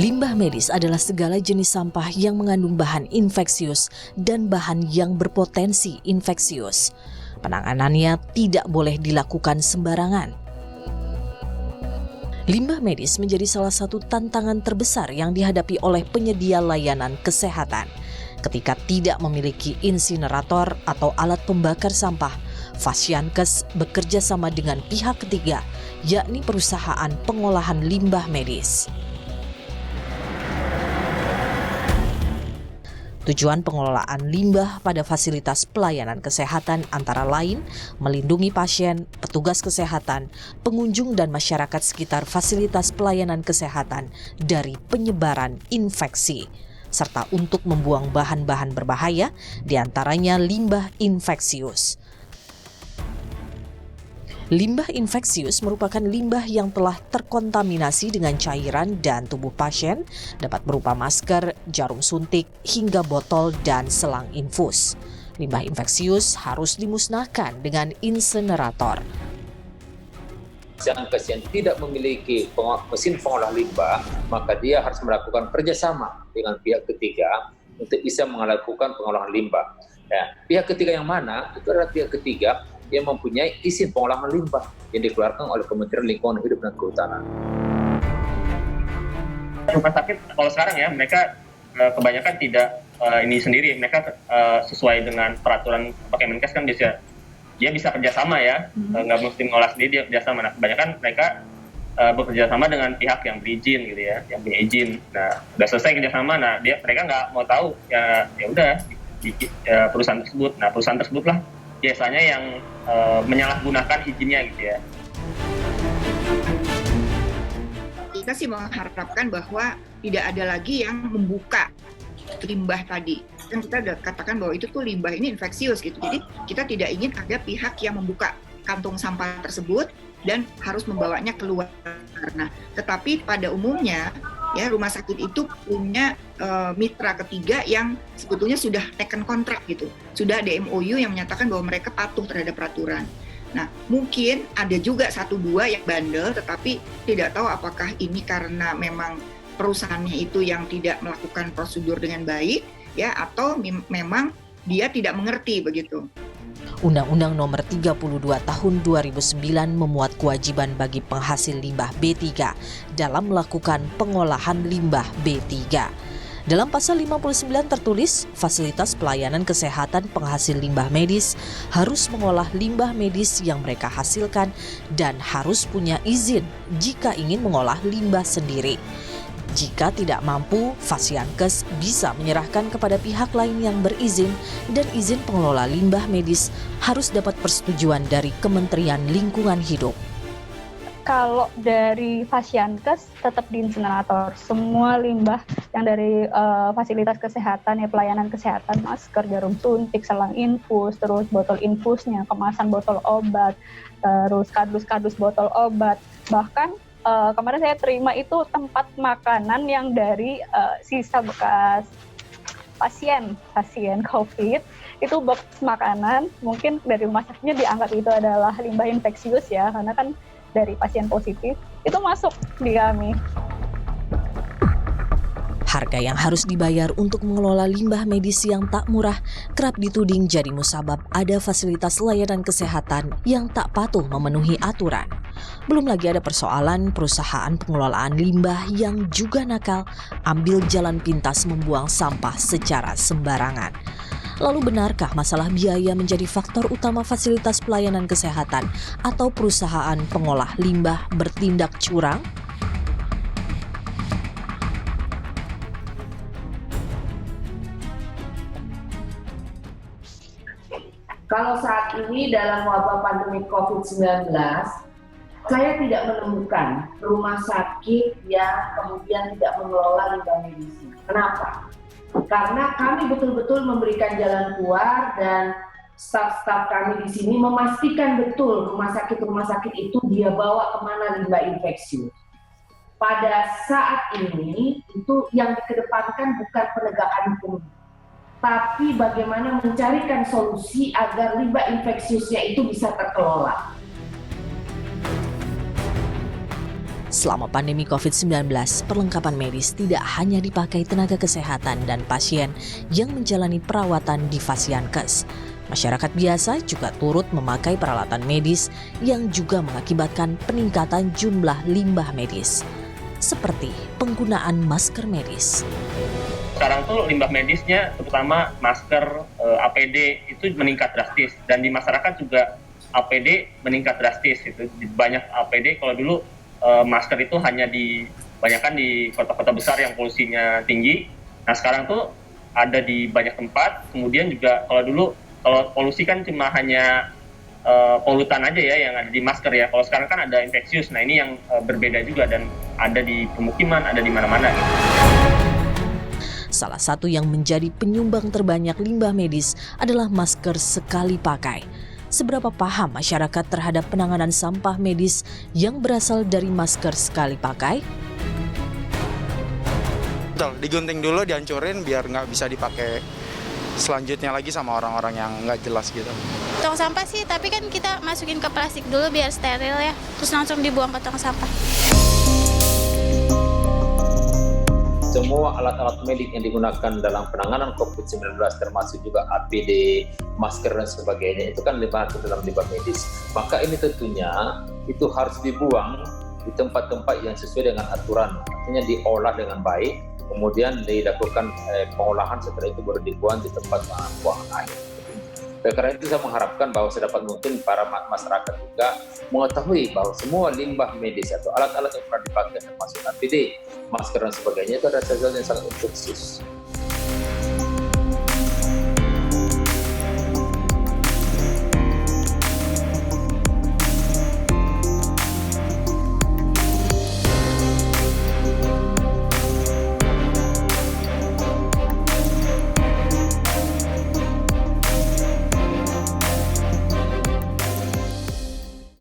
Limbah medis adalah segala jenis sampah yang mengandung bahan infeksius dan bahan yang berpotensi infeksius. Penanganannya tidak boleh dilakukan sembarangan. Limbah medis menjadi salah satu tantangan terbesar yang dihadapi oleh penyedia layanan kesehatan. Ketika tidak memiliki insinerator atau alat pembakar sampah, Fasiankes bekerja sama dengan pihak ketiga, yakni perusahaan pengolahan limbah medis. Tujuan pengelolaan limbah pada fasilitas pelayanan kesehatan antara lain melindungi pasien, petugas kesehatan, pengunjung dan masyarakat sekitar fasilitas pelayanan kesehatan dari penyebaran infeksi, serta untuk membuang bahan-bahan berbahaya, diantaranya limbah infeksius. Limbah infeksius merupakan limbah yang telah terkontaminasi dengan cairan dan tubuh pasien, dapat berupa masker, jarum suntik, hingga botol dan selang infus. Limbah infeksius harus dimusnahkan dengan insinerator. Fasiankes yang tidak memiliki mesin pengolah limbah, maka dia harus melakukan kerjasama dengan pihak ketiga untuk bisa melakukan pengolahan limbah. Ya, pihak ketiga yang mana? Itu adalah pihak ketiga yang mempunyai izin pengolahan limbah yang dikeluarkan oleh Kementerian Lingkungan Hidup dan Kehutanan. Rumah sakit kalau sekarang ya mereka kebanyakan tidak ini sendiri, mereka sesuai dengan peraturan Kemenkes kan dia bisa kerjasama ya, nggak mesti ngolah sendiri, dia kerjasama. Nah kebanyakan mereka bekerja sama dengan pihak yang berizin gitu ya, yang berizin. Nah udah selesai kerjasama, nah mereka nggak mau tahu ya udah di perusahaan tersebut. Nah perusahaan tersebut lah biasanya yang menyalahgunakan izinnya gitu ya. Kita sih mengharapkan bahwa tidak ada lagi yang membuka limbah tadi. Kan kita udah katakan bahwa itu tuh limbah ini infeksius gitu. Jadi kita tidak ingin ada pihak yang membuka kantong sampah tersebut dan harus membawanya keluar. Nah, tetapi pada umumnya ya rumah sakit itu punya mitra ketiga yang sebetulnya sudah taken kontrak gitu. Sudah ada MOU yang menyatakan bahwa mereka patuh terhadap peraturan. Nah, mungkin ada juga 1-2 yang bandel tetapi tidak tahu apakah ini karena memang perusahaannya itu yang tidak melakukan prosedur dengan baik ya atau memang dia tidak mengerti begitu. Undang-Undang Nomor 32 Tahun 2009 memuat kewajiban bagi penghasil limbah B3 dalam melakukan pengolahan limbah B3. Dalam pasal 59 tertulis, fasilitas pelayanan kesehatan penghasil limbah medis harus mengolah limbah medis yang mereka hasilkan dan harus punya izin jika ingin mengolah limbah sendiri. Jika tidak mampu, Fasiankes bisa menyerahkan kepada pihak lain yang berizin dan izin pengelola limbah medis harus dapat persetujuan dari Kementerian Lingkungan Hidup. Kalau dari Fasiankes tetap di insinerator. Semua limbah yang dari fasilitas kesehatan ya pelayanan kesehatan, masker, jarum suntik, selang infus, terus botol infusnya, kemasan botol obat, terus kardus-kardus botol obat, bahkan kemarin saya terima itu tempat makanan yang dari sisa bekas pasien COVID, itu box makanan, mungkin dari rumah sakitnya dianggap itu adalah limbah infeksius ya, karena kan dari pasien positif, itu masuk di kami. Harga yang harus dibayar untuk mengelola limbah medis yang tak murah kerap dituding jadi musabab ada fasilitas layanan kesehatan yang tak patuh memenuhi aturan. Belum lagi ada persoalan perusahaan pengelolaan limbah yang juga nakal, ambil jalan pintas membuang sampah secara sembarangan. Lalu benarkah masalah biaya menjadi faktor utama fasilitas pelayanan kesehatan atau perusahaan pengolah limbah bertindak curang? Kalau saat ini dalam wabah pandemi COVID-19, saya tidak menemukan rumah sakit yang kemudian tidak mengelola limbah medis. Kenapa? Karena kami betul-betul memberikan jalan keluar dan staf-staf kami di sini memastikan betul rumah sakit itu dia bawa kemana limbah infeksius. Pada saat ini itu yang dikedepankan bukan penegakan hukum, tapi bagaimana mencarikan solusi agar limbah infeksiusnya itu bisa terkelola. Selama pandemi COVID-19, perlengkapan medis tidak hanya dipakai tenaga kesehatan dan pasien yang menjalani perawatan di Fasiankes. Masyarakat biasa juga turut memakai peralatan medis yang juga mengakibatkan peningkatan jumlah limbah medis, seperti penggunaan masker medis. Sekarang tuh limbah medisnya, terutama masker, APD itu meningkat drastis, dan di masyarakat juga APD meningkat drastis. Itu banyak APD, kalau dulu masker itu hanya banyakkan di kota-kota besar yang polusinya tinggi. Nah sekarang tuh ada di banyak tempat. Kemudian juga kalau polusi kan cuma hanya polutan aja ya yang ada di masker ya. Kalau sekarang kan ada infeksius. Nah ini yang berbeda juga dan ada di pemukiman, ada di mana-mana. Salah satu yang menjadi penyumbang terbanyak limbah medis adalah masker sekali pakai. Seberapa paham masyarakat terhadap penanganan sampah medis yang berasal dari masker sekali pakai? Betul, digunting dulu, dihancurin biar nggak bisa dipakai selanjutnya lagi sama orang-orang yang nggak jelas gitu. Tong sampah sih, tapi kan kita masukin ke plastik dulu biar steril ya, terus langsung dibuang ke tong sampah. Semua alat-alat medik yang digunakan dalam penanganan COVID-19 termasuk juga APD, masker dan sebagainya itu kan masuk dalam limbah medis. Maka ini tentunya itu harus dibuang di tempat-tempat yang sesuai dengan aturan. Artinya diolah dengan baik, kemudian dilakukan pengolahan, setelah itu baru dibuang di tempat buangan akhir. Karena itu saya mengharapkan bahwa sedapat mungkin para masyarakat juga mengetahui bahwa semua limbah medis atau alat-alat yang pernah dipakai termasuk APD, masker dan sebagainya itu adalah sesuatu yang sangat infeksius.